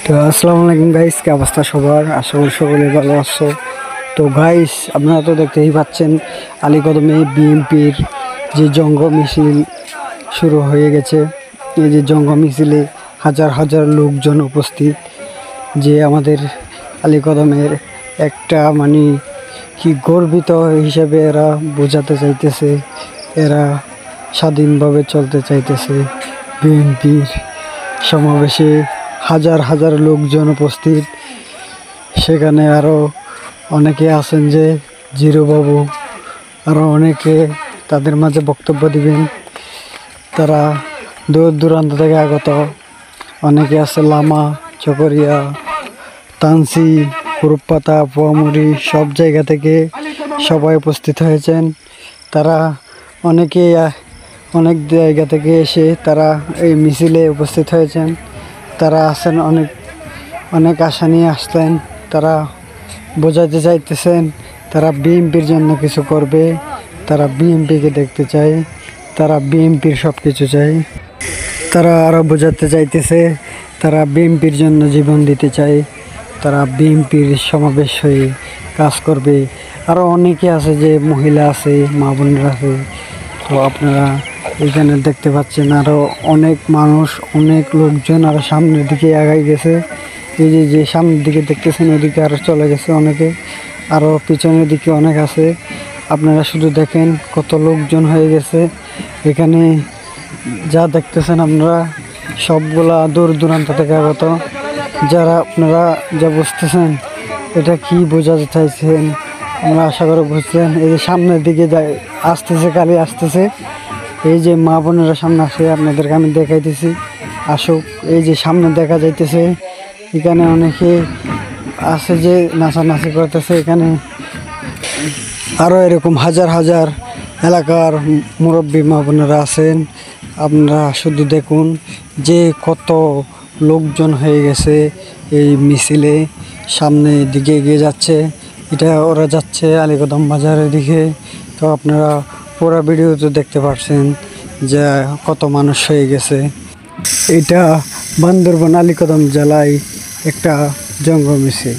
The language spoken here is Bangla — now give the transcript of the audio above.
তো আসসালামু আলাইকুম গাইস, কি অবস্থা সবার? আশা করি সকলে ভালো আছো। তো গাইস, আপনারা তো দেখতেই পাচ্ছেন আলীকদমে বিএনপির যে জঙ্গ মিছিল শুরু হয়ে গেছে। এই যে জঙ্গ মিছিলে হাজার হাজার লোকজন উপস্থিত, যে আমাদের আলীকদমের একটা কি গর্বিত হিসেবে এরা বোঝাতে চাইতেছে, এরা স্বাধীনভাবে চলতে চাইতেছে। বিএনপির সমাবেশে হাজার হাজার লোকজন উপস্থিত। সেখানে আরও অনেকে আছেন, যে জিরো বাবু, আরও অনেকে তাদের মাঝে বক্তব্য দিবেন। তারা দূর দূরান্ত থেকে আগত, অনেকে আছে লামা, চকরিয়া, তানসি, কুরুপাতা, পোয়ামুড়ি, সব জায়গা থেকে সবাই উপস্থিত হয়েছেন। তারা অনেক জায়গা থেকে এসে তারা এই মিছিলে উপস্থিত হয়েছেন। তারা আছেন অনেক আশা নিয়ে আসলেন। তারা বোঝাতে চাইতেছেন তারা বিএনপির জন্য কিছু করবে, তারা বিএনপিকে দেখতে চায়, তারা বিএনপির সব কিছু চায়। তারা আরও বোঝাতে চাইতেছে তারা বিএনপির জন্য জীবন দিতে চায়, তারা বিএনপির সমাবেশ হয়ে কাজ করবে। আরও অনেকে আছে, যে মহিলা আছে, মা বোনেরা আছে। তো আপনারা এখানে দেখতে পাচ্ছেন আরও অনেক মানুষ, অনেক লোকজন আরও সামনের দিকে এগিয়ে গেছে। এই যে সামনের দিকে দেখতেছেন, ওদিকে আরও চলে গেছে অনেকে, আরও পিছনের দিকে অনেক আছে। আপনারা শুধু দেখেন কত লোকজন হয়ে গেছে এখানে। যা দেখতেছেন আপনারা সবগুলা দূর দূরান্ত থেকে আগত। যারা আপনারা যা বুঝতেছেন, এটা কি বোঝাতে চাইছেন আমরা আশা করে বুঝছেন। এই যে সামনের দিকে আসতেছে, কালি আসতেছে। এই যে মা বোনেরা সামনে আসে, আপনাদেরকে আমি দেখাইতেছি, আসুক। এই যে সামনে দেখা যাইতেছে, এখানে অনেকে আছে যে নাচানাচি করতেছে। এখানে আরও এরকম হাজার হাজার এলাকার মুরব্বী মা বোনেরা আছেন। আপনারা শুধু দেখুন যে কত লোকজন হয়ে গেছে এই মিছিলে। সামনে দিকে এগিয়ে যাচ্ছে, এটা ওরা যাচ্ছে আলীকদম বাজারের দিকে। তো আপনারা পুরো ভিডিওতে দেখতে পাচ্ছেন যে কত মানুষ হয়ে গেছে। এটা বান্দরবান আলীকদম জেলায় একটা জঙ্গ মিছিল।